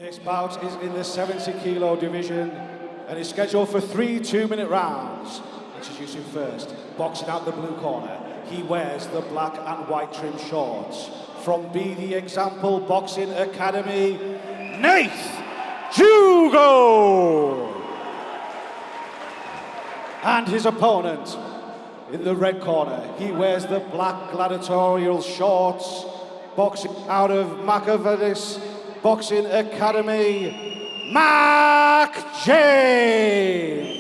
This bout is in the 70 kilo division and is scheduled for 3 2-minute rounds. Introducing first, boxing out the blue corner, he wears the black and white trim shorts. From Be The Example Boxing Academy, Nath Jugo! And his opponent, in the red corner, he wears the black gladiatorial shorts, boxing out of Macavadis Boxing Academy, Mac James.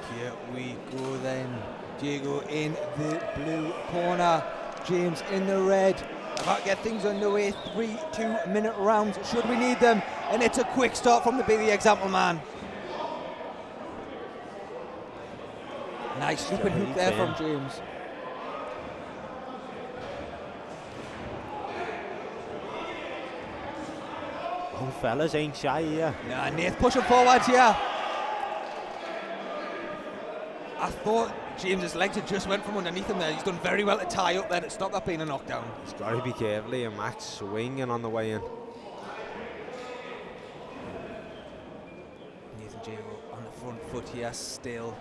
Here we go then. Diego in the blue corner, James in the red. About to get things underway. 3 2-minute rounds should we need them, and it's a quick start from the Be The Example man. Nice looping hook there from James. Both fellas ain't shy here. Nah, Nath pushing forward here. I thought James's legs had just went from underneath him there. He's done very well to tie up there to stop that being a knockdown. He's got to be careful here. Mac's swinging on the way in. Nathan Jago on the front foot here still.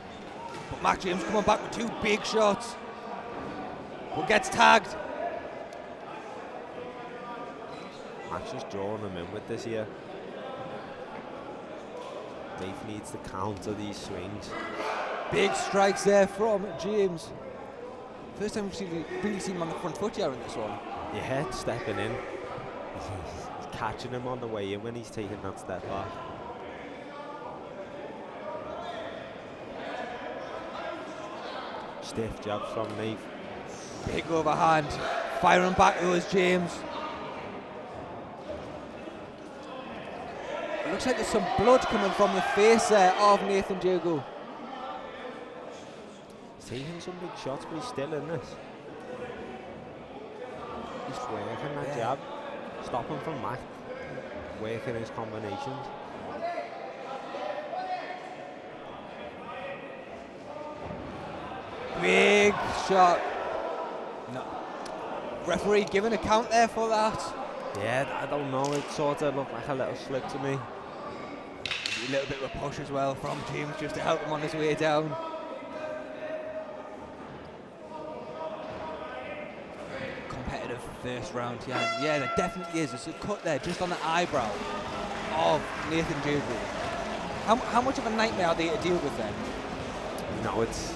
But Mac James coming back with 2 big shots. But gets tagged. Mac's just drawing him in with this here. Dave needs to counter these swings. Big strikes there from James. First time we've really seen him on the front foot here in this one. Yeah, stepping in. He's catching him on the way in when he's taking that step back. Stiff jabs from Nate. Big overhand. Firing back towards James. It looks like there's some blood coming from the face there of Nathan Jago. He's taking some big shots, but he's still in this. He's working that jab. Stopping from Mac. Working his combinations. Big shot. No. Referee giving a count there for that. Yeah, I don't know. It sort of looked like a little slip to me. A little bit of a push as well from James just to help him on his way down. Competitive first round, yeah. Yeah, there definitely is. There's a cut there just on the eyebrow of Nathan Jago. How much of a nightmare are they to deal with then? No, it's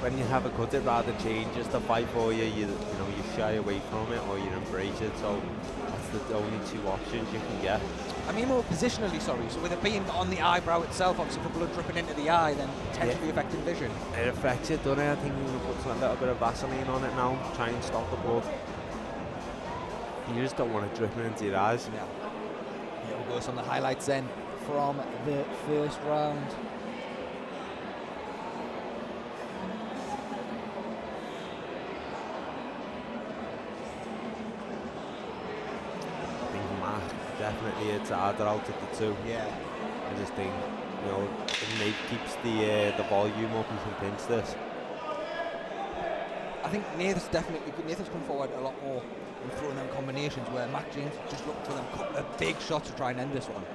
when you have a cut, it rather changes the fight for you. You know, you shy away from it or you embrace it. So that's the only 2 options you can get. I mean more positionally, sorry. So with it being on the eyebrow itself, obviously for blood dripping into the eye, then potentially affecting vision. It affects it, doesn't it? I think we're going to put a little bit of Vaseline on it now, try and stop the blood. You just don't want it dripping into your eyes. Yeah. Here we'll go some of the highlights then from the first round. Definitely it's harder out of the 2. Yeah. I just think, you know, if Nate keeps the volume up, he can pinch this. I think Nathan's come forward a lot more in throwing them combinations where Mac James just looked for them couple of big shots to try and end this one.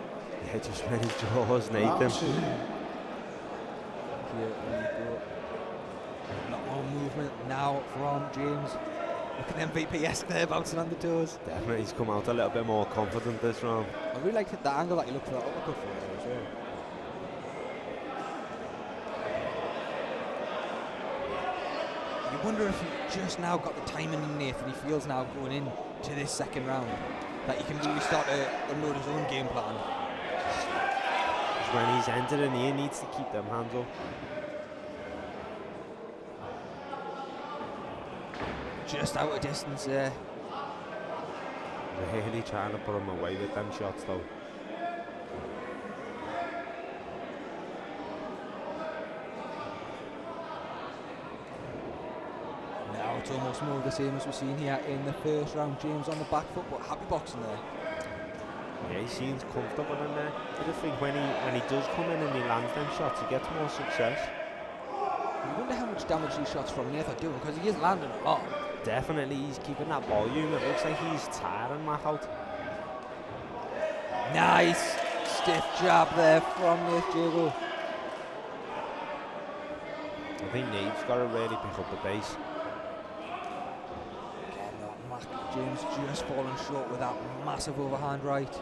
Yeah, just when he draws Nathan. Here we go. A lot more movement now from James. Looking MVP-esque there, bouncing on the toes. Definitely, he's come out a little bit more confident this round. I really liked the angle that he looked for that uppercut for there as well. You wonder if he just now got the timing in Nathan. He feels now going in to this second round that he can really start to unload his own game plan. When he's entering, he needs to keep them hands up. Just out of distance there. Really trying to put him away with them shots though. Now it's almost more of the same as we've seen here in the first round. James on the back foot, but happy boxing there. Yeah, he seems comfortable in there. I just think when he does come in and he lands them shots, he gets more success. I wonder how much damage these shots from Nath are doing, because he is landing a lot. Definitely, he's keeping that volume. It looks like he's tiring Mac out. Nice stiff jab there from Nath Jago. I think Nate's got to really pick up the pace. Again, though, Mac James just falling short with that massive overhand right.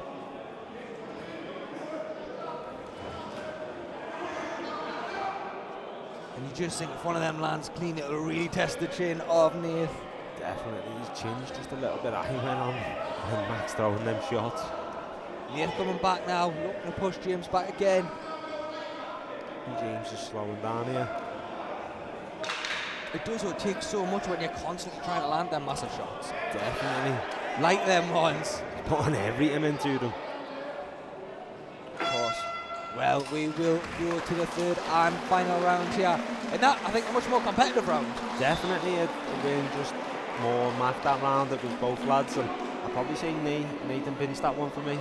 And you just think if one of them lands clean, it'll really test the chin of Nath. Definitely, his chin's just a little bit high went on when Mac's throwing them shots. Nath coming back now, looking to push James back again. And James is slowing down here. It does what takes so much when you're constantly trying to land them massive shots. Definitely. Like them ones. Putting everything into them. Of course. Well, we will go to the third and final round here. And that, I think, a much more competitive round. Definitely, it been just more Mac that round. It was both lads, and I'd probably say Nathan pinched that one for me.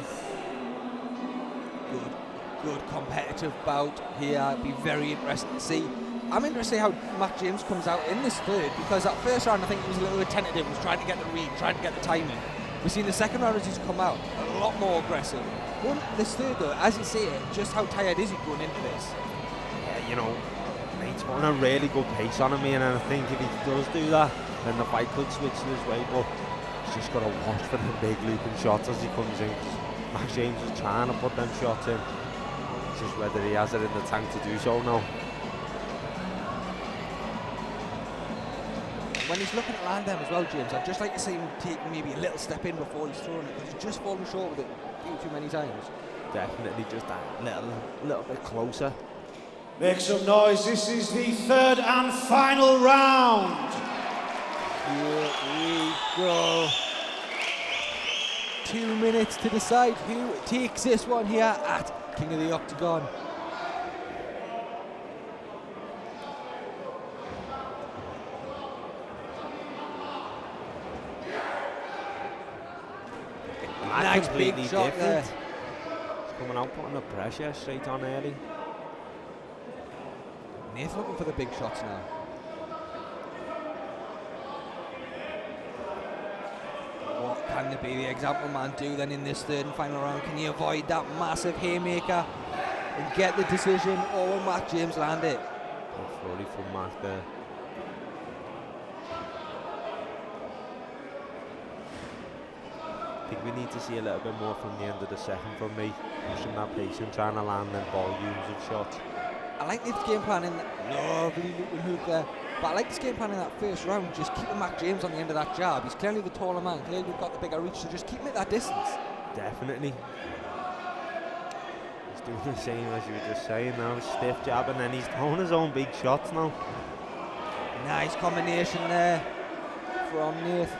Good competitive bout here. It'll be very interesting to see. I'm interested how Mac James comes out in this third, because that first round I think he was a little bit tentative, was trying to get the read, trying to get the timing. We've seen the second round as he's come out a lot more aggressive. This third though, as you say it, just how tired is he going into this? Yeah, you know, Nate's putting a really good pace on him, and I think if he does do that, then the fight could switch his way, but he's just got to watch for the big looping shots as he comes in, because Mac James is trying to put them shots in. It's just whether he has it in the tank to do so now. When he's looking to land them as well, James, I'd just like to see him take maybe a little step in before he's throwing it, because he's just fallen short with it a few too many times. Definitely just that little bit closer. Make some noise. This is the third and final round. Here we go. 2 minutes to decide who takes this one here at King of the Octagon. Nice big shot there. He's coming out, putting the pressure straight on early. Nath looking for the big shots now. What can the Be The Example Man do then in this third and final round? Can he avoid that massive haymaker and get the decision, or will Mac James land it? Good flurry from Mac there. I think we need to see a little bit more from the end of the second from me, pushing that pace and trying to land them volumes of shots. I like this game plan in that lovely looping hook there, but I like this game plan in that first round, just keeping Mac James on the end of that jab. He's clearly the taller man, clearly got the bigger reach, so just keep him at that distance. Definitely. He's doing the same as you were just saying now, stiff jab, and then he's throwing his own big shots now. Nice combination there from Nath.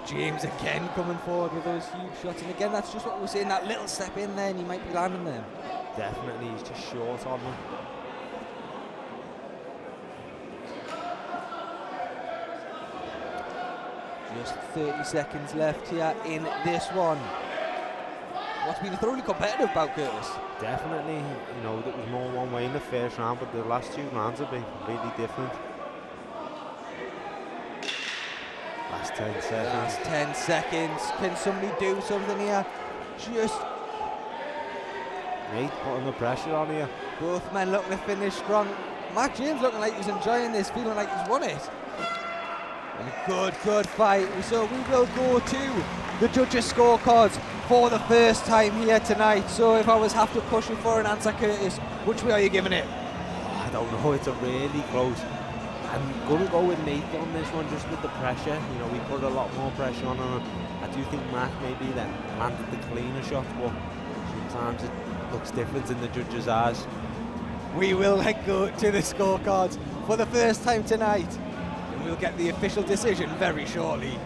James again coming forward with those huge shots, and again that's just what we were saying, that little step in there and he might be landing them. Definitely, he's just short on them. Just 30 seconds left here in this one. What's been a thoroughly competitive bout, Curtis? Definitely, you know, there was more one way in the first round, but the last two rounds have been completely different. Last 10 seconds. Last 10 seconds. Can somebody do something here? Just Nate putting the pressure on here. both men looking to finish strong. Mac James looking like he's enjoying this, feeling like he's won it. And a good fight. So we will go to the judges' scorecards for the first time here tonight. So if I was have to push you for an answer, Curtis, which way are you giving it? I don't know, it's a really close. I'm going to go with Nate on this one, just with the pressure. You know, we put a lot more pressure on him. I do think Mac maybe then landed the cleaner shot, but sometimes it looks different in the judges' eyes. We will then go to the scorecards for the first time tonight, and we'll get the official decision very shortly.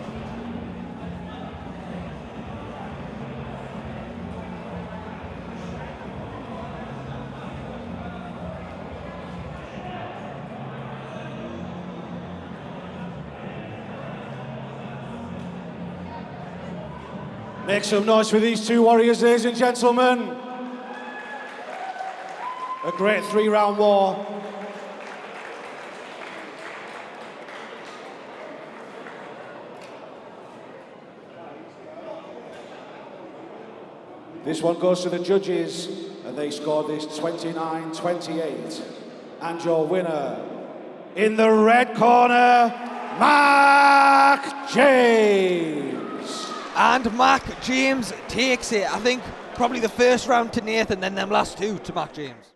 Make some noise for these two warriors, ladies and gentlemen. A great 3-round war. This one goes to the judges, and they scored this 29-28. And your winner, in the red corner, Mark James. And Mark James takes it. I think probably the first round to Nathan, then them last two to Mark James.